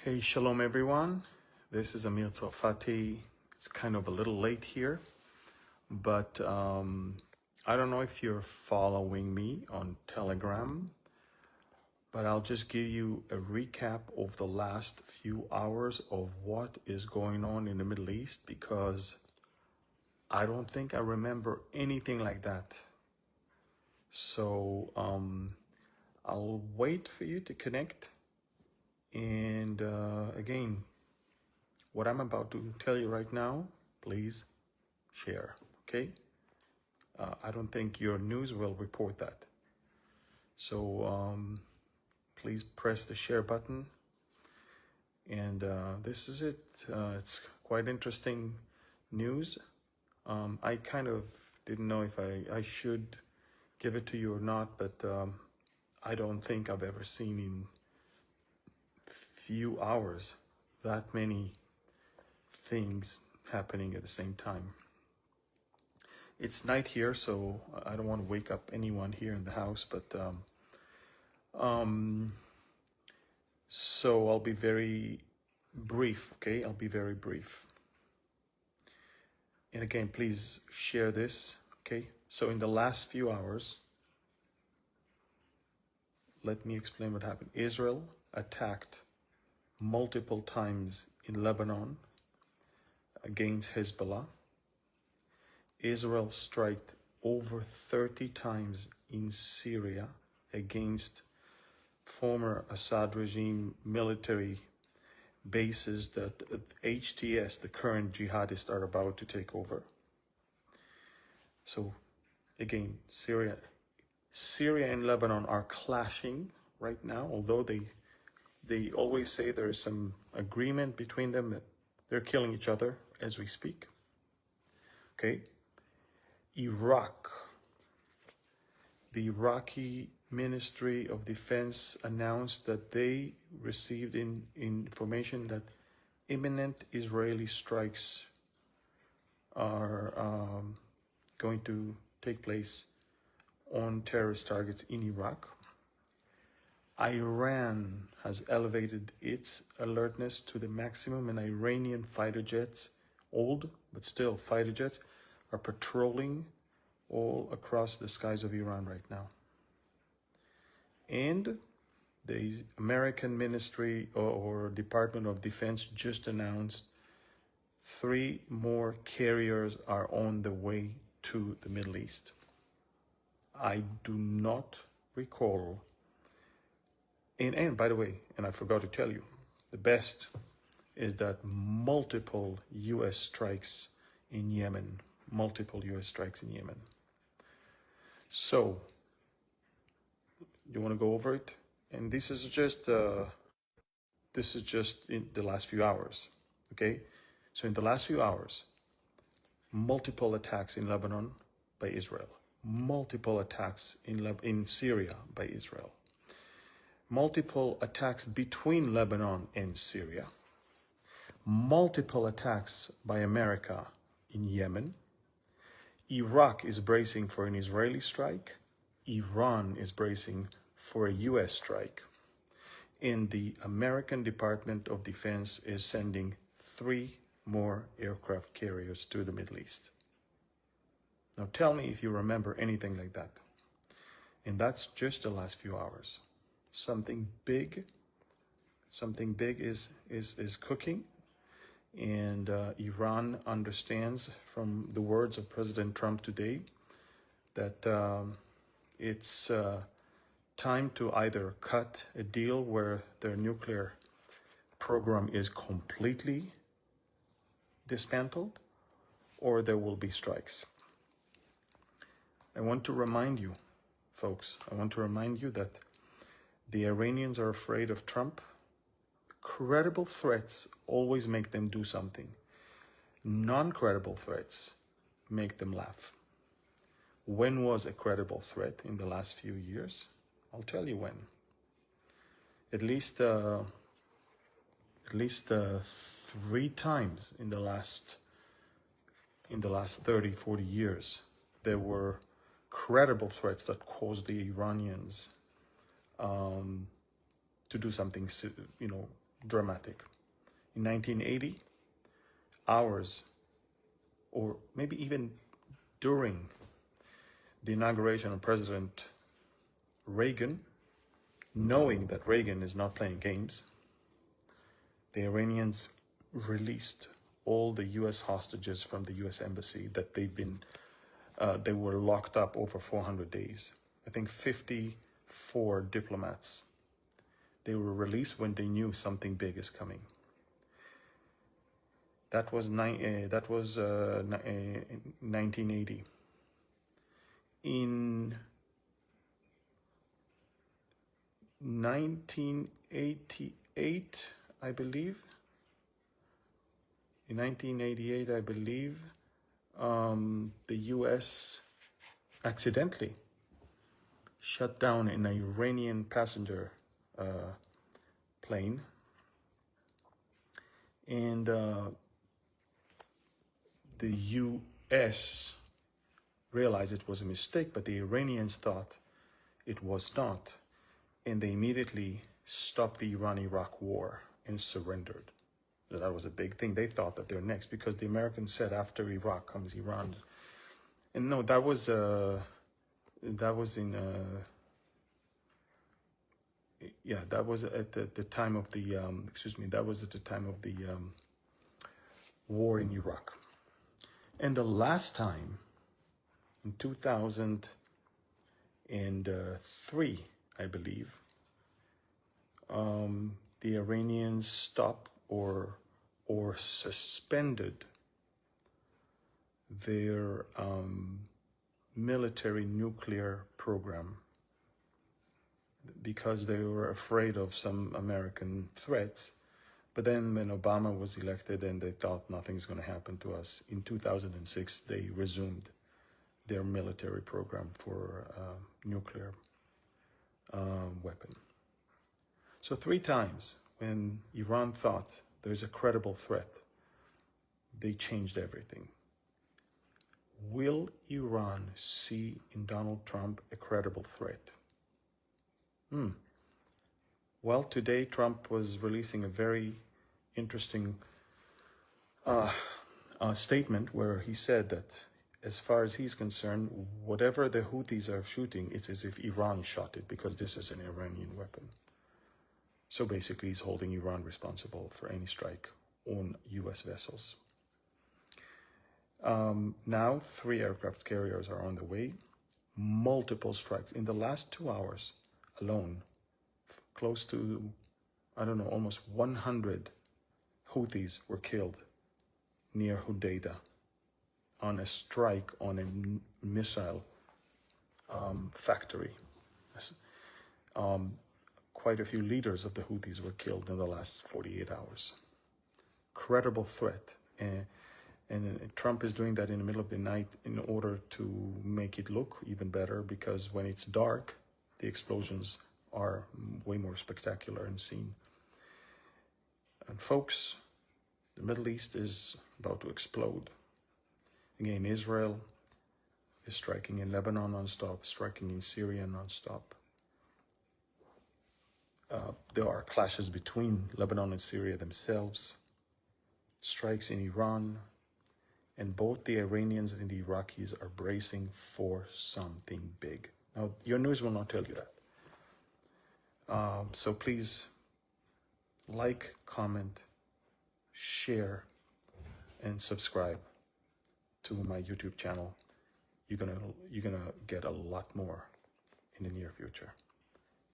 Hey, shalom everyone. This is Amir Tsarfati. It's kind of a little late here, but I don't know if you're following me on Telegram, but I'll just give you a recap of the last few hours of what is going on in the Middle East, because I don't think I remember anything like that. So I'll wait for you to connect. And again, what I'm about to tell you right now, please share, okay? I don't think your news will report that. So please press the share button. And this is it. It's quite interesting news. I kind of didn't know if I should give it to you or not, but I don't think I've ever seen in few hours that many things happening at the same time. It's night here, so I don't want to wake up anyone here in the house, but so I'll be very brief, okay? I'll be very brief. And again, please share this, okay? So in the last few hours, let me explain what happened. Israel attacked multiple times in Lebanon against Hezbollah. Israel struck over 30 times in Syria against former Assad regime military bases that HTS, the current jihadists, are about to take over. So again, Syria and Lebanon are clashing right now, although they always say there is some agreement between them that they're killing each other as we speak. Okay. Iraq. The Iraqi Ministry of Defense announced that they received information that imminent Israeli strikes are going to take place on terrorist targets in Iraq. Iran has elevated its alertness to the maximum, and Iranian fighter jets, old but still fighter jets, are patrolling all across the skies of Iran right now. And the American Ministry or Department of Defense just announced 3 more carriers are on the way to the Middle East. I do not recall. And by the way, and I forgot to tell you, the best is that multiple U.S. strikes in Yemen, So, you want to go over it? And this is just in the last few hours, okay? So in the last few hours, multiple attacks in Lebanon by Israel, multiple attacks in Syria by Israel, multiple attacks between Lebanon and Syria, multiple attacks by America in Yemen. Iraq is bracing for an Israeli strike. Iran is bracing for a U.S. strike. And the American Department of Defense is sending 3 more aircraft carriers to the Middle East. Now tell me if you remember anything like that. And that's just the last few hours. Something big is cooking, and Iran understands from the words of President Trump today that it's time to either cut a deal where their nuclear program is completely dismantled, or there will be strikes. I want to remind you, folks, that the Iranians are afraid of Trump. Credible threats always make them do something. Non-credible threats make them laugh. When was a credible threat in the last few years? I'll tell you when. At least 3 times in the last 30, 40 years, there were credible threats that caused the Iranians to do something, dramatic. In 1980, hours, or maybe even during the inauguration of President Reagan, knowing that Reagan is not playing games, the Iranians released all the U.S. hostages from the U.S. embassy that they were locked up over 400 days. I think 54 diplomats. They were released when they knew something big is coming. That was 1980. In 1988, I believe. In 1988, I believe, the U.S. accidentally shut down an Iranian passenger plane, and the U.S. realized it was a mistake, but the Iranians thought it was not, and they immediately stopped the Iran-Iraq war and surrendered. That was a big thing. They thought that they're next, because the Americans said after Iraq comes Iran. And no, that was in that was at the time of the that was at the time of the war in Iraq. And the last time, in 2003, I believe, the Iranians stopped or suspended their military nuclear program because they were afraid of some American threats. But then when Obama was elected and they thought nothing's going to happen to us, in 2006 they resumed their military program for nuclear weapon. So 3 times when Iran thought there's a credible threat, they changed everything. Will Iran see in Donald Trump a credible threat? Well, today Trump was releasing a very interesting statement where he said that as far as he's concerned, whatever the Houthis are shooting, it's as if Iran shot it, because this is an Iranian weapon. So basically he's holding Iran responsible for any strike on US vessels. Now 3 aircraft carriers are on the way. Multiple strikes. In the last 2 hours alone, close to, I don't know, almost 100 Houthis were killed near Hodeidah on a strike on a missile factory. Quite a few leaders of the Houthis were killed in the last 48 hours. Credible threat. And Trump is doing that in the middle of the night in order to make it look even better, because when it's dark, the explosions are way more spectacular and seen. And folks, the Middle East is about to explode. Again, Israel is striking in Lebanon non-stop, striking in Syria non-stop. There are clashes between Lebanon and Syria themselves, strikes in Iran, and both the Iranians and the Iraqis are bracing for something big. Now, your news will not tell you that. So please like, comment, share, and subscribe to my YouTube channel. You're gonna get a lot more in the near future.